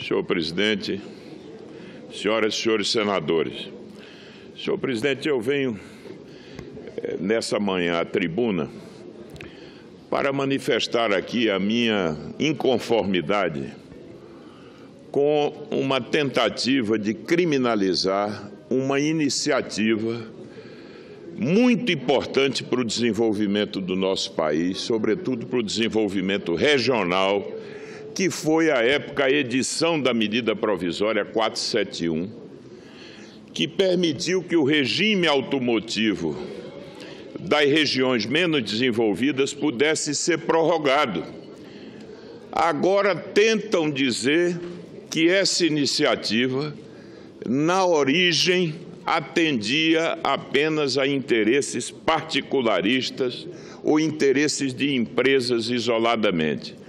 Senhor presidente, senhoras e senhores senadores. Senhor presidente, eu venho nessa manhã à tribuna para manifestar aqui a minha inconformidade com uma tentativa de criminalizar uma iniciativa muito importante para o desenvolvimento do nosso país, sobretudo para o desenvolvimento regional, que foi, à época, a edição da medida provisória 471, que permitiu que o regime automotivo das regiões menos desenvolvidas pudesse ser prorrogado. Agora tentam dizer que essa iniciativa, na origem, atendia apenas a interesses particularistas ou interesses de empresas isoladamente.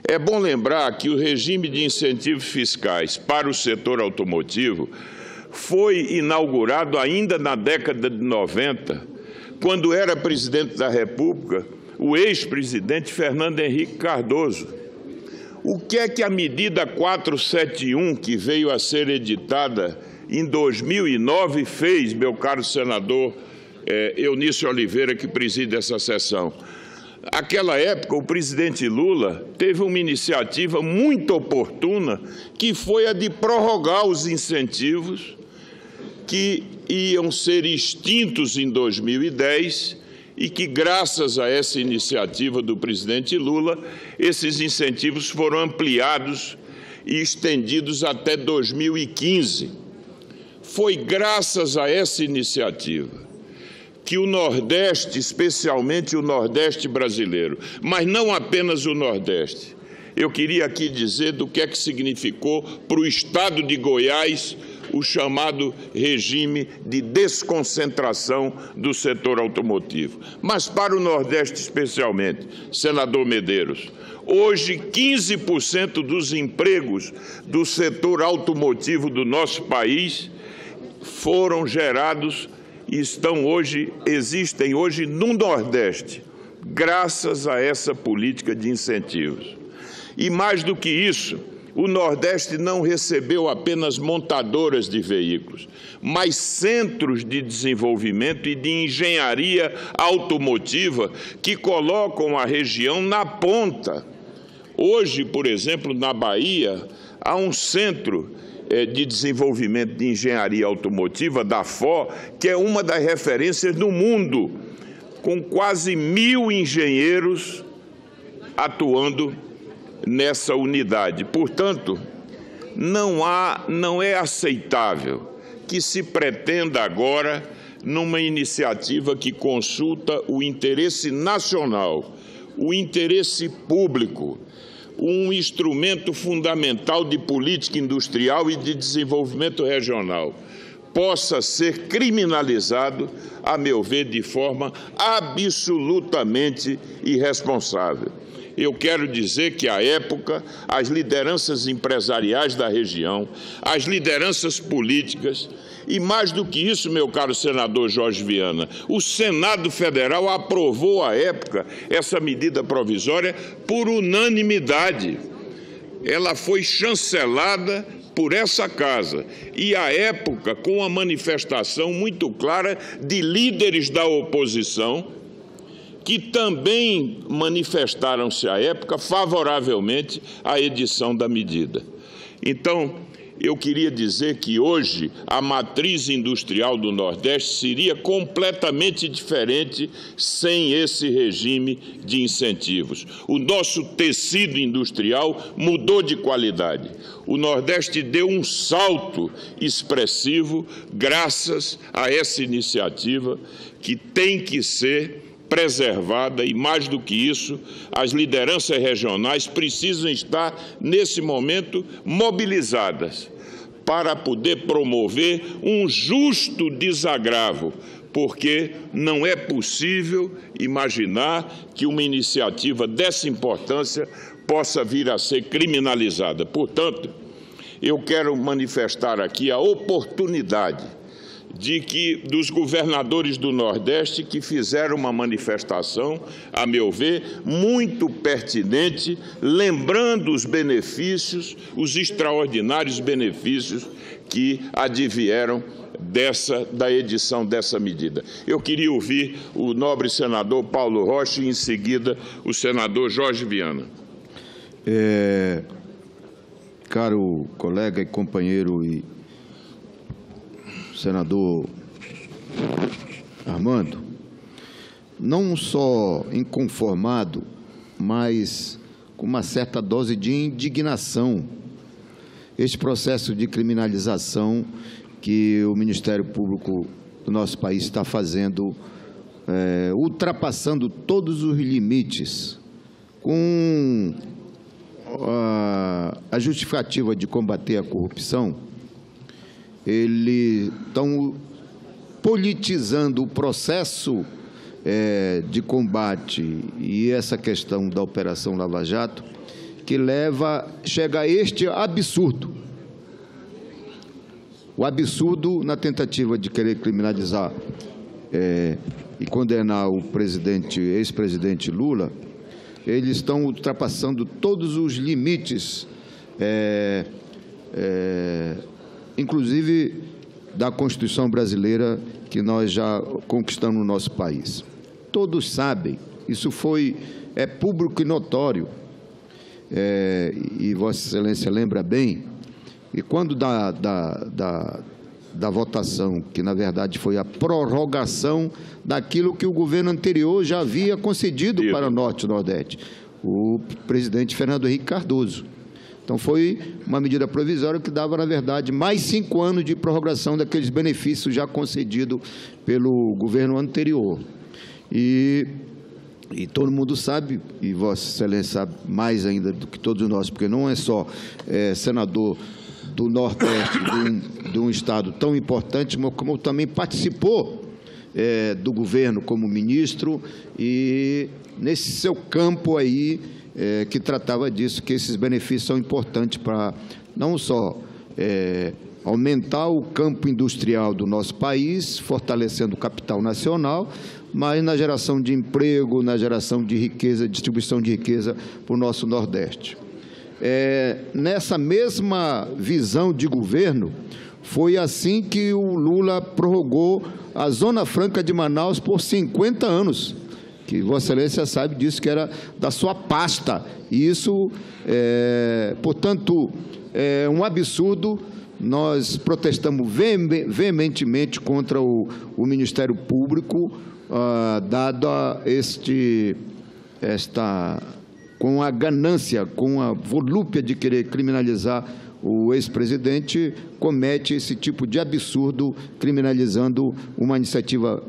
É bom lembrar que o regime de incentivos fiscais para o setor automotivo foi inaugurado ainda na década de 90, quando era presidente da República o ex-presidente Fernando Henrique Cardoso. O que é que a medida 471, que veio a ser editada em 2009, fez, meu caro senador Eunício Oliveira, que preside essa sessão? Naquela época, o presidente Lula teve uma iniciativa muito oportuna, que foi a de prorrogar os incentivos que iam ser extintos em 2010 e que, graças a essa iniciativa do presidente Lula, esses incentivos foram ampliados e estendidos até 2015. Foi graças a essa iniciativa que o Nordeste, especialmente o Nordeste brasileiro, mas não apenas o Nordeste. Eu queria aqui dizer do que é que significou para o estado de Goiás o chamado regime de desconcentração do setor automotivo. Mas para o Nordeste especialmente, senador Medeiros, hoje 15% dos empregos do setor automotivo do nosso país foram gerados e existem hoje no Nordeste, graças a essa política de incentivos. E mais do que isso, o Nordeste não recebeu apenas montadoras de veículos, mas centros de desenvolvimento e de engenharia automotiva que colocam a região na ponta. Hoje, por exemplo, na Bahia, há um centro de desenvolvimento de engenharia automotiva, da FO, que é uma das referências do mundo, com quase 1.000 engenheiros atuando nessa unidade. Portanto, não é aceitável que se pretenda agora, numa iniciativa que consulta o interesse nacional, o interesse público, um instrumento fundamental de política industrial e de desenvolvimento regional, possa ser criminalizado, a meu ver, de forma absolutamente irresponsável. Eu quero dizer que, à época, as lideranças empresariais da região, as lideranças políticas, e mais do que isso, meu caro senador Jorge Viana, o Senado Federal aprovou, à época, essa medida provisória por unanimidade. Ela foi chancelada por essa casa e, à época, com a manifestação muito clara de líderes da oposição, que também manifestaram-se, à época, favoravelmente à edição da medida. Então, eu queria dizer que hoje a matriz industrial do Nordeste seria completamente diferente sem esse regime de incentivos. O nosso tecido industrial mudou de qualidade. O Nordeste deu um salto expressivo graças a essa iniciativa que tem que ser preservada e, mais do que isso, as lideranças regionais precisam estar, nesse momento, mobilizadas para poder promover um justo desagravo, porque não é possível imaginar que uma iniciativa dessa importância possa vir a ser criminalizada. Portanto, eu quero manifestar aqui a oportunidade dos governadores do Nordeste que fizeram uma manifestação, a meu ver, muito pertinente, lembrando os benefícios, os extraordinários benefícios que advieram da edição dessa medida. Eu queria ouvir o nobre senador Paulo Rocha e, em seguida, o senador Jorge Viana. Caro colega e companheiro e senador Armando, não só inconformado, mas com uma certa dose de indignação, este processo de criminalização que o Ministério Público do nosso país está fazendo, ultrapassando todos os limites, com a justificativa de combater a corrupção. Eles estão politizando o processo de combate e essa questão da Operação Lava Jato, que chega a este absurdo. O absurdo na tentativa de querer criminalizar e condenar o ex-presidente Lula. Eles estão ultrapassando todos os limites, inclusive da Constituição brasileira, que nós já conquistamos no nosso país. Todos sabem, isso é público e notório, e Vossa Excelência lembra bem, e quando da votação, que na verdade foi a prorrogação daquilo que o governo anterior já havia concedido para o Norte e Nordeste, o presidente Fernando Henrique Cardoso. Então, foi uma medida provisória que dava, na verdade, mais 5 anos de prorrogação daqueles benefícios já concedidos pelo governo anterior. E todo mundo sabe, e Vossa Excelência sabe mais ainda do que todos nós, porque não é só senador do Nordeste, de um estado tão importante, mas como também participou do governo como ministro, e nesse seu campo aí, que tratava disso, que esses benefícios são importantes para não só aumentar o campo industrial do nosso país, fortalecendo o capital nacional, mas na geração de emprego, na geração de riqueza, distribuição de riqueza para o nosso Nordeste. Nessa mesma visão de governo, foi assim que o Lula prorrogou a Zona Franca de Manaus por 50 anos, que Vossa Excelência sabe disso, que era da sua pasta. E isso, portanto, é um absurdo. Nós protestamos veementemente contra o Ministério Público, dado com a ganância, com a volúpia de querer criminalizar o ex-presidente, comete esse tipo de absurdo, criminalizando uma iniciativa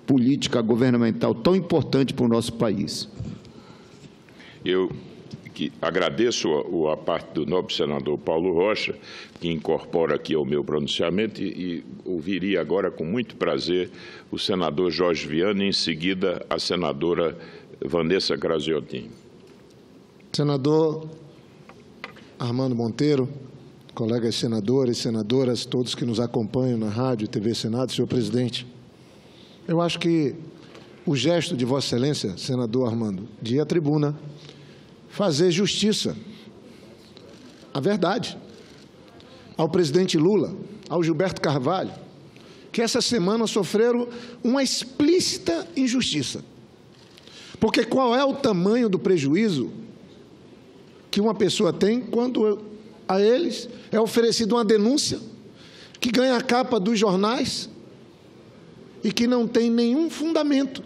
política governamental tão importante para o nosso país. Eu agradeço a parte do nobre senador Paulo Rocha, que incorpora aqui ao meu pronunciamento, e ouviria agora com muito prazer o senador Jorge Viana e, em seguida, a senadora Vanessa Graziotin. Senador Armando Monteiro, colegas senadores, senadoras, todos que nos acompanham na Rádio e TV Senado, senhor presidente, eu acho que o gesto de Vossa Excelência, senador Armando, de ir à tribuna, fazer justiça, a verdade, ao presidente Lula, ao Gilberto Carvalho, que essa semana sofreram uma explícita injustiça. Porque qual é o tamanho do prejuízo que uma pessoa tem quando a eles é oferecida uma denúncia que ganha a capa dos jornais e que não tem nenhum fundamento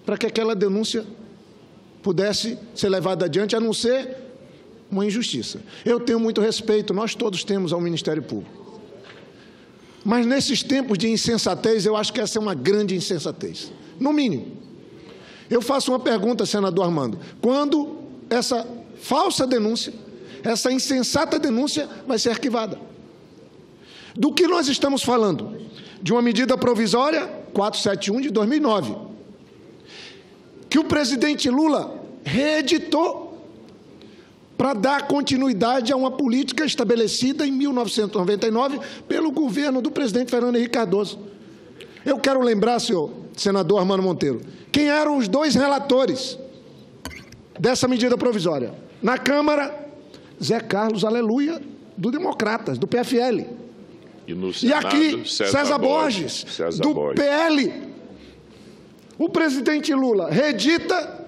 para que aquela denúncia pudesse ser levada adiante, a não ser uma injustiça. Eu tenho muito respeito, nós todos temos, ao Ministério Público. Mas nesses tempos de insensatez, eu acho que essa é uma grande insensatez, no mínimo. Eu faço uma pergunta, senador Armando: quando essa falsa denúncia, essa insensata denúncia vai ser arquivada? Do que nós estamos falando? De uma medida provisória 471 de 2009, que o presidente Lula reeditou para dar continuidade a uma política estabelecida em 1999 pelo governo do presidente Fernando Henrique Cardoso. Eu quero lembrar, senhor senador Armando Monteiro, quem eram os dois relatores dessa medida provisória. Na Câmara, Zé Carlos Aleluia, do Democratas, do PFL. E aqui, César Borges, do PL. O presidente Lula reedita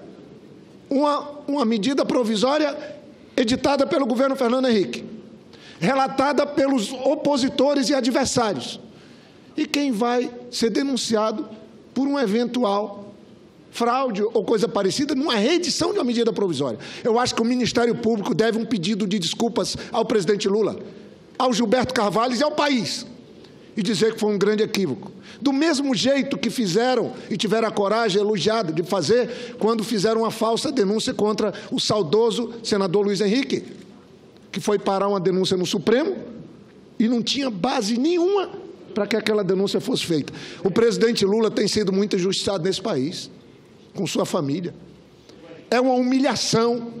uma medida provisória editada pelo governo Fernando Henrique, relatada pelos opositores e adversários. E quem vai ser denunciado por um eventual fraude ou coisa parecida numa reedição de uma medida provisória. Eu acho que o Ministério Público deve um pedido de desculpas ao presidente Lula, ao Gilberto Carvalho e ao país, e dizer que foi um grande equívoco. Do mesmo jeito que fizeram e tiveram a coragem elogiada de fazer quando fizeram uma falsa denúncia contra o saudoso senador Luiz Henrique, que foi parar uma denúncia no Supremo e não tinha base nenhuma para que aquela denúncia fosse feita. O presidente Lula tem sido muito injustiçado nesse país, com sua família. É uma humilhação.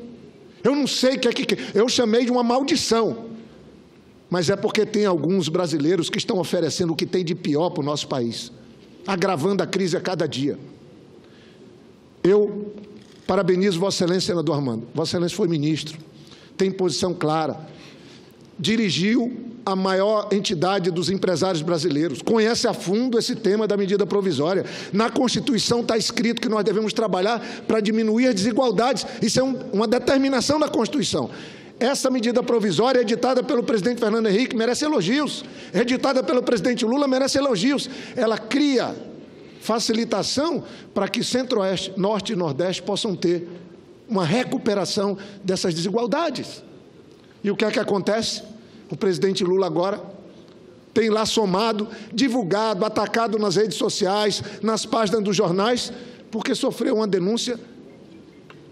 Eu não sei o que é que... Eu chamei de uma maldição. Mas é porque tem alguns brasileiros que estão oferecendo o que tem de pior para o nosso país, agravando a crise a cada dia. Eu parabenizo Vossa Excelência, senador Armando. Vossa Excelência foi ministro, tem posição clara, dirigiu a maior entidade dos empresários brasileiros, conhece a fundo esse tema da medida provisória. Na Constituição está escrito que nós devemos trabalhar para diminuir as desigualdades. Isso é uma determinação da Constituição. Essa medida provisória, editada pelo presidente Fernando Henrique, merece elogios. Editada pelo presidente Lula, merece elogios. Ela cria facilitação para que Centro-Oeste, Norte e Nordeste possam ter uma recuperação dessas desigualdades. E o que é que acontece? O presidente Lula agora tem lá somado, divulgado, atacado nas redes sociais, nas páginas dos jornais, porque sofreu uma denúncia,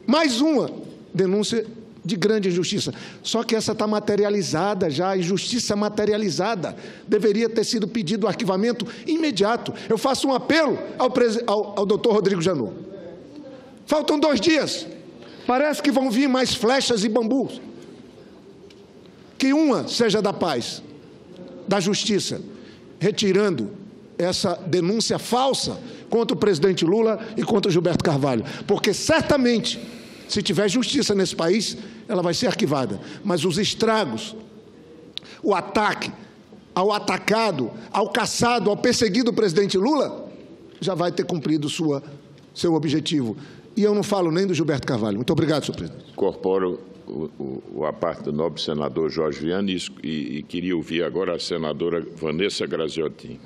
mais uma denúncia de grande injustiça. Só que essa está materializada já, injustiça materializada. Deveria ter sido pedido o arquivamento imediato. Eu faço um apelo ao doutor Rodrigo Janot. Faltam 2 dias. Parece que vão vir mais flechas e bambus. Que uma seja da paz, da justiça, retirando essa denúncia falsa contra o presidente Lula e contra o Gilberto Carvalho. Porque certamente, se tiver justiça nesse país, ela vai ser arquivada. Mas os estragos, o ataque ao atacado, ao caçado, ao perseguido presidente Lula, já vai ter cumprido seu objetivo. E eu não falo nem do Gilberto Carvalho. Muito obrigado, senhor presidente. Incorporo a parte do nobre senador Jorge Viana e queria ouvir agora a senadora Vanessa Graziotin.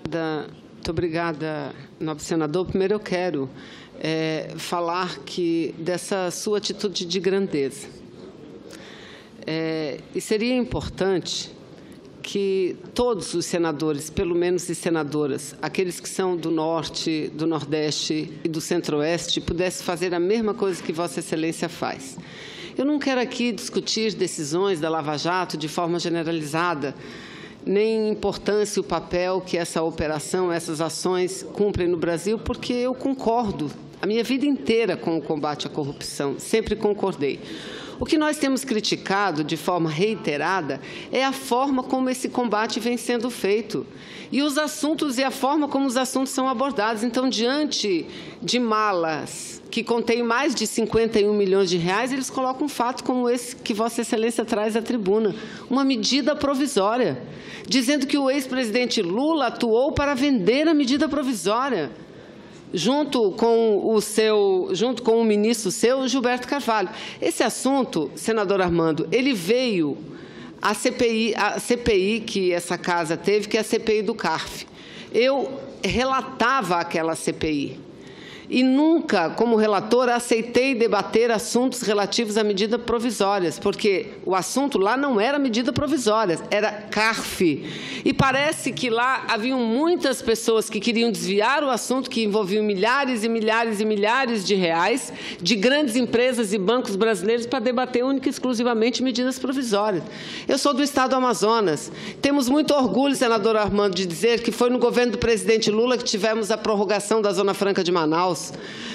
Muito obrigada, nobre senador. Primeiro eu quero falar dessa sua atitude de grandeza. E seria importante que todos os senadores, pelo menos e senadoras, aqueles que são do Norte, do Nordeste e do Centro-Oeste, pudessem fazer a mesma coisa que Vossa Excelência faz. Eu não quero aqui discutir decisões da Lava Jato de forma generalizada, nem importância o papel que essa operação, essas ações cumprem no Brasil, porque eu concordo a minha vida inteira com o combate à corrupção, sempre concordei. O que nós temos criticado de forma reiterada é a forma como esse combate vem sendo feito e os assuntos e a forma como os assuntos são abordados. Então, diante de malas que contêm mais de 51 milhões de reais, eles colocam um fato como esse que Vossa Excelência traz à tribuna, uma medida provisória, dizendo que o ex-presidente Lula atuou para vender a medida provisória, junto com o ministro seu, Gilberto Carvalho. Esse assunto, senador Armando, ele veio à CPI que essa casa teve, que é a CPI do CARF. Eu relatava aquela CPI. E nunca, como relatora, aceitei debater assuntos relativos a medidas provisórias, porque o assunto lá não era medida provisória, era CARF. E parece que lá haviam muitas pessoas que queriam desviar o assunto, que envolviam milhares e milhares e milhares de reais de grandes empresas e bancos brasileiros para debater única e exclusivamente medidas provisórias. Eu sou do estado do Amazonas. Temos muito orgulho, senador Armando, de dizer que foi no governo do presidente Lula que tivemos a prorrogação da Zona Franca de Manaus. Manaus.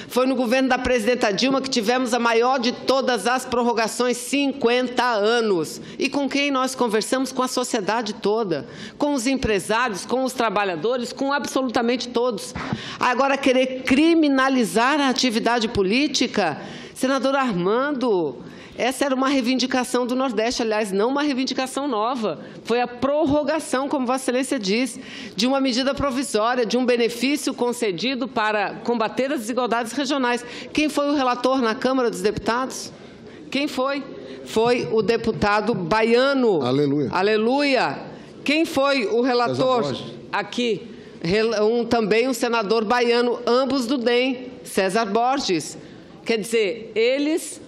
Foi no governo da presidenta Dilma que tivemos a maior de todas as prorrogações, 50 anos. E com quem nós conversamos? Com a sociedade toda, com os empresários, com os trabalhadores, com absolutamente todos. Agora, querer criminalizar a atividade política, senador Armando, essa era uma reivindicação do Nordeste, aliás, não uma reivindicação nova. Foi a prorrogação, como Vossa Excelência diz, de uma medida provisória, de um benefício concedido para combater as desigualdades regionais. Quem foi o relator na Câmara dos Deputados? Quem foi? Foi o deputado Baiano. Aleluia. Aleluia. Quem foi o relator aqui? Também um senador baiano, ambos do DEM, César Borges. Quer dizer, eles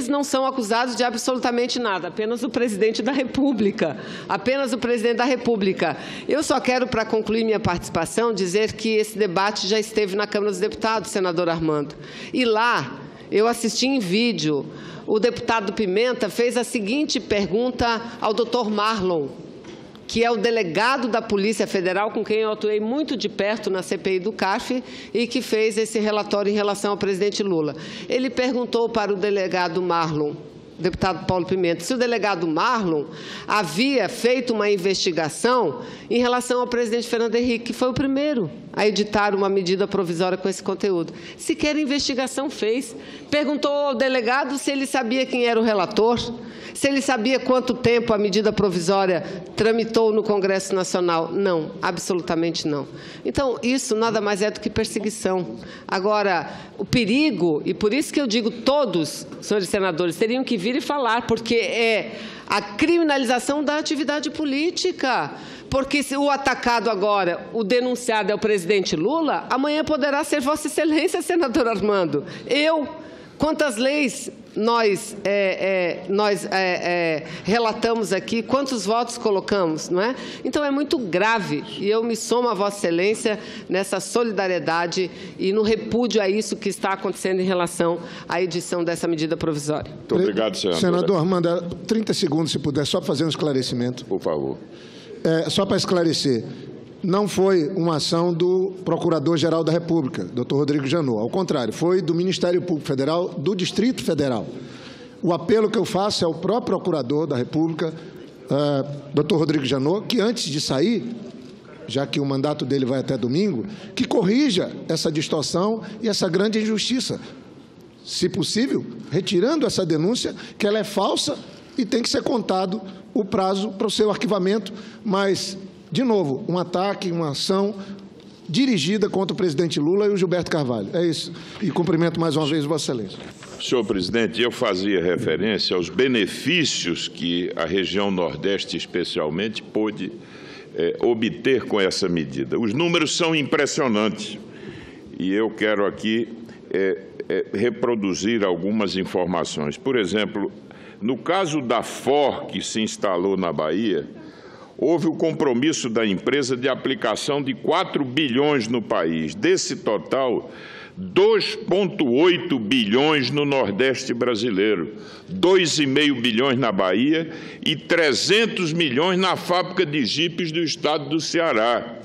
não são acusados de absolutamente nada, apenas o presidente da República. Apenas o presidente da República. Eu só quero, para concluir minha participação, dizer que esse debate já esteve na Câmara dos Deputados, senador Armando. E lá, eu assisti em vídeo, o deputado Pimenta fez a seguinte pergunta ao doutor Marlon, que é o delegado da Polícia Federal, com quem eu atuei muito de perto na CPI do CARF e que fez esse relatório em relação ao presidente Lula. Ele perguntou para o delegado Marlon, deputado Paulo Pimenta, se o delegado Marlon havia feito uma investigação em relação ao presidente Fernando Henrique, que foi o primeiro a editar uma medida provisória com esse conteúdo. Sequer investigação fez. Perguntou ao delegado se ele sabia quem era o relator, se ele sabia quanto tempo a medida provisória tramitou no Congresso Nacional. Não, absolutamente não. Então, isso nada mais é do que perseguição. Agora, o perigo, e por isso que eu digo todos, senhores senadores, teriam que vir e falar, porque é a criminalização da atividade política. Porque se o atacado agora, o denunciado é o presidente Lula, amanhã poderá ser Vossa Excelência, senador Armando. Quantas leis nós relatamos aqui, quantos votos colocamos, não é? Então, é muito grave, e eu me somo a Vossa Excelência nessa solidariedade e no repúdio a isso que está acontecendo em relação à edição dessa medida provisória. Muito obrigado, senador. Senador Armando, 30 segundos, se puder, só fazer um esclarecimento. Por favor. Só para esclarecer, não foi uma ação do Procurador-Geral da República, doutor Rodrigo Janot. Ao contrário, foi do Ministério Público Federal, do Distrito Federal. O apelo que eu faço é ao próprio Procurador da República, doutor Rodrigo Janot, que antes de sair, já que o mandato dele vai até domingo, que corrija essa distorção e essa grande injustiça. Se possível, retirando essa denúncia, que ela é falsa e tem que ser contado o prazo para o seu arquivamento, mas, de novo, um ataque, uma ação dirigida contra o presidente Lula e o Gilberto Carvalho. É isso. E cumprimento mais uma vez Vossa Excelência. Senhor presidente, eu fazia referência aos benefícios que a região Nordeste, especialmente, pôde obter com essa medida. Os números são impressionantes e eu quero aqui reproduzir algumas informações. Por exemplo, no caso da FOR, que se instalou na Bahia, houve o compromisso da empresa de aplicação de 4 bilhões no país. Desse total, 2,8 bilhões no Nordeste brasileiro, 2,5 bilhões na Bahia e 300 milhões na fábrica de jipes do estado do Ceará.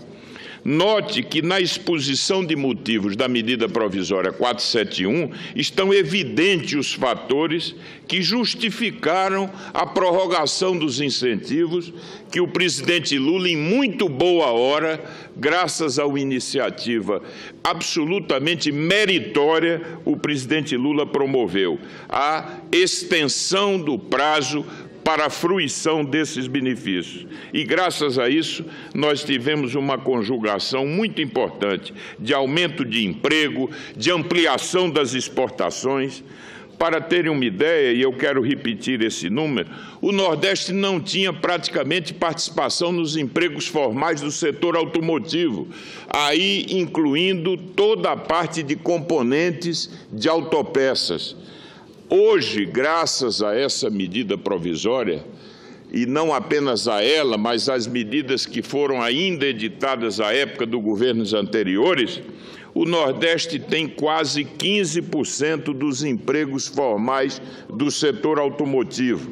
Note que na exposição de motivos da medida provisória 471 estão evidentes os fatores que justificaram a prorrogação dos incentivos que o presidente Lula, em muito boa hora, graças a uma iniciativa absolutamente meritória, o presidente Lula promoveu a extensão do prazo para a fruição desses benefícios. E, graças a isso, nós tivemos uma conjugação muito importante de aumento de emprego, de ampliação das exportações. Para terem uma ideia, e eu quero repetir esse número, o Nordeste não tinha praticamente participação nos empregos formais do setor automotivo, aí incluindo toda a parte de componentes de autopeças. Hoje, graças a essa medida provisória, e não apenas a ela, mas às medidas que foram ainda editadas à época dos governos anteriores, o Nordeste tem quase 15% dos empregos formais do setor automotivo.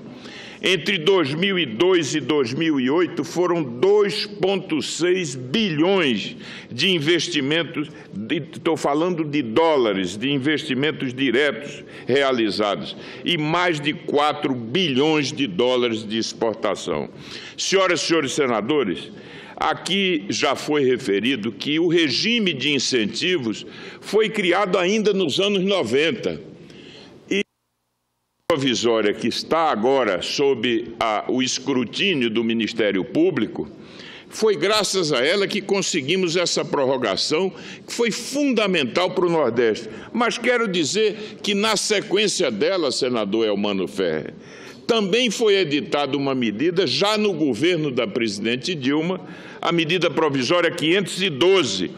Entre 2002 e 2008, foram 2,6 bilhões de investimentos, estou falando de dólares, de investimentos diretos realizados, e mais de 4 bilhões de dólares de exportação. Senhoras e senhores senadores, aqui já foi referido que o regime de incentivos foi criado ainda nos anos 90. Provisória que está agora sob o escrutínio do Ministério Público, foi graças a ela que conseguimos essa prorrogação, que foi fundamental para o Nordeste. Mas quero dizer que, na sequência dela, senador Elmano Ferrer, também foi editada uma medida, já no governo da presidente Dilma, a medida provisória 512,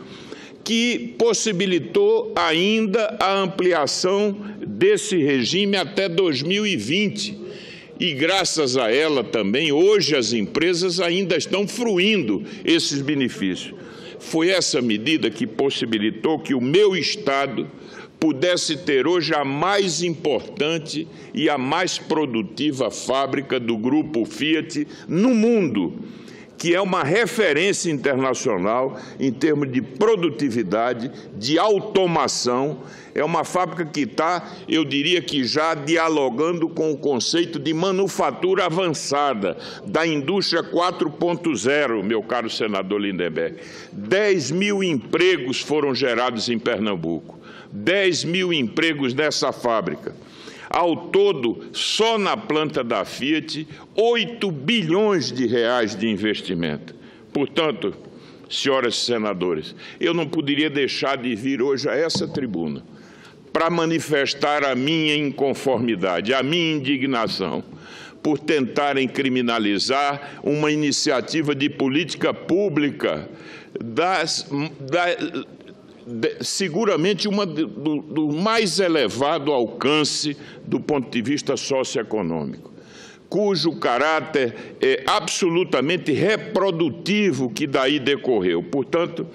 que possibilitou ainda a ampliação desse regime até 2020. E, graças a ela também, hoje as empresas ainda estão fruindo esses benefícios. Foi essa medida que possibilitou que o meu Estado pudesse ter hoje a mais importante e a mais produtiva fábrica do grupo Fiat no mundo, que é uma referência internacional em termos de produtividade, de automação. É uma fábrica que está, eu diria que já dialogando com o conceito de manufatura avançada, da indústria 4.0, meu caro senador Lindenberg. 10 mil empregos foram gerados em Pernambuco, 10 mil empregos nessa fábrica. Ao todo, só na planta da Fiat, 8 bilhões de reais de investimento. Portanto, senhoras e senadores, eu não poderia deixar de vir hoje a essa tribuna para manifestar a minha inconformidade, a minha indignação por tentarem criminalizar uma iniciativa de política pública seguramente uma do mais elevado alcance do ponto de vista socioeconômico, cujo caráter é absolutamente reprodutivo que daí decorreu. Portanto,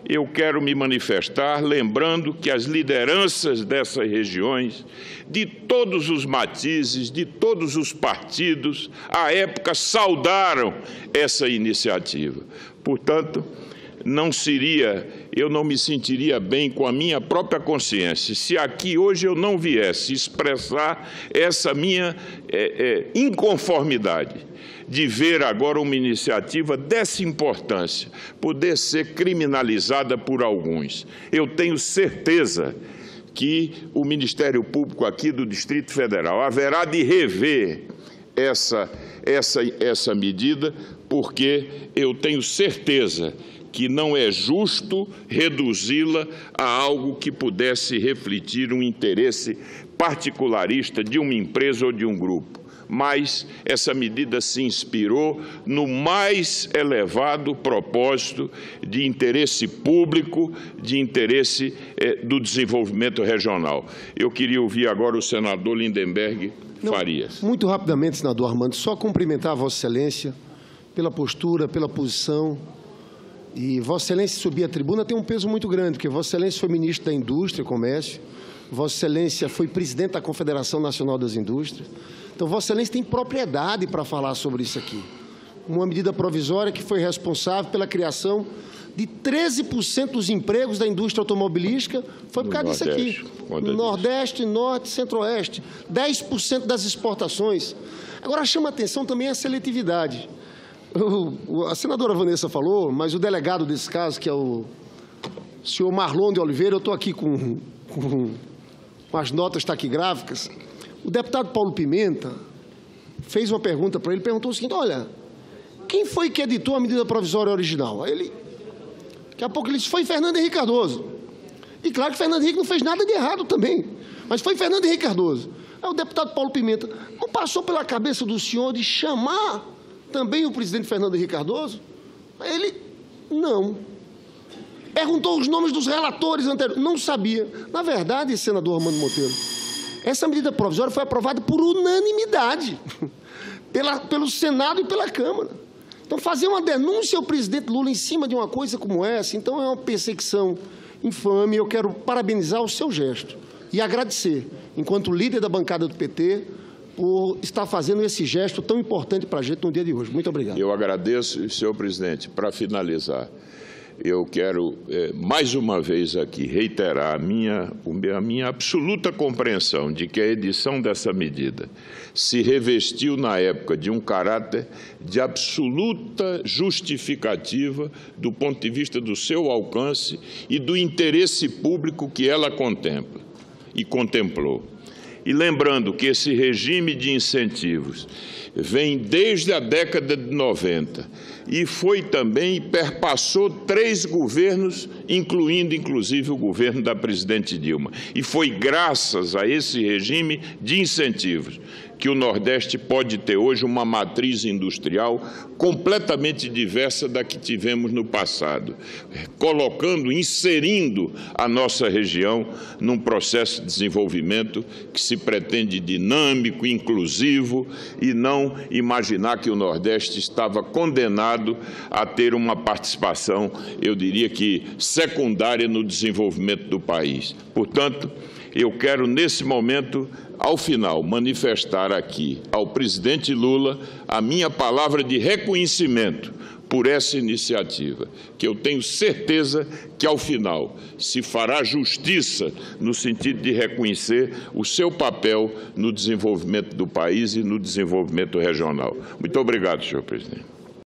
eu quero me manifestar lembrando que as lideranças dessas regiões, de todos os matizes, de todos os partidos, à época saudaram essa iniciativa. Portanto, eu não me sentiria bem com a minha própria consciência se aqui hoje eu não viesse expressar essa minha inconformidade de ver agora uma iniciativa dessa importância poder ser criminalizada por alguns. Eu tenho certeza que o Ministério Público aqui do Distrito Federal haverá de rever essa medida, porque eu tenho certeza que não é justo reduzi-la a algo que pudesse refletir um interesse particularista de uma empresa ou de um grupo. Mas essa medida se inspirou no mais elevado propósito de interesse público, de interesse do desenvolvimento regional. Eu queria ouvir agora o senador Lindenberg Farias. Muito rapidamente, senador Armando, só cumprimentar a Vossa Excelência pela postura, pela posição. E Vossa Excelência subir à tribuna tem um peso muito grande, porque Vossa Excelência foi ministro da Indústria e Comércio, Vossa Excelência foi presidente da Confederação Nacional das Indústrias. Então, Vossa Excelência tem propriedade para falar sobre isso aqui. Uma medida provisória que foi responsável pela criação de 13% dos empregos da indústria automobilística, foi por causa disso aqui. No Nordeste, Norte, Centro-Oeste, 10% das exportações. Agora, chama atenção também a seletividade. A senadora Vanessa falou, mas o delegado desse caso, que é o senhor Marlon de Oliveira, eu estou aqui com as notas taquigráficas. O deputado Paulo Pimenta fez uma pergunta para ele, perguntou o seguinte: olha, quem foi que editou a medida provisória original? Aí daqui a pouco ele disse: foi Fernando Henrique Cardoso. E claro que Fernando Henrique não fez nada de errado também, mas foi Fernando Henrique Cardoso. Aí o deputado Paulo Pimenta: não passou pela cabeça do senhor de chamar também o presidente Fernando Henrique Cardoso? Aí ele: não. Perguntou os nomes dos relatores anteriores, não sabia. Na verdade, senador Armando Monteiro, essa medida provisória foi aprovada por unanimidade pelo Senado e pela Câmara. Então, fazer uma denúncia ao presidente Lula em cima de uma coisa como essa, então é uma perseguição infame. Eu quero parabenizar o seu gesto e agradecer, enquanto líder da bancada do PT, por estar fazendo esse gesto tão importante para a gente no dia de hoje. Muito obrigado. Eu agradeço, senhor presidente. Para finalizar, eu quero, mais uma vez aqui, reiterar a minha absoluta compreensão de que a edição dessa medida se revestiu, na época, de um caráter de absoluta justificativa do ponto de vista do seu alcance e do interesse público que ela contempla e contemplou. E lembrando que esse regime de incentivos vem desde a década de 90 e foi também, perpassou 3 governos, incluindo inclusive o governo da presidente Dilma. E foi graças a esse regime de incentivos que o Nordeste pode ter hoje uma matriz industrial completamente diversa da que tivemos no passado, inserindo a nossa região num processo de desenvolvimento que se pretende dinâmico, inclusivo, e não imaginar que o Nordeste estava condenado a ter uma participação, eu diria que secundária no desenvolvimento do país. Portanto, eu quero, nesse momento, ao final, manifestar aqui ao presidente Lula a minha palavra de reconhecimento por essa iniciativa, que eu tenho certeza que, ao final, se fará justiça no sentido de reconhecer o seu papel no desenvolvimento do país e no desenvolvimento regional. Muito obrigado, senhor presidente.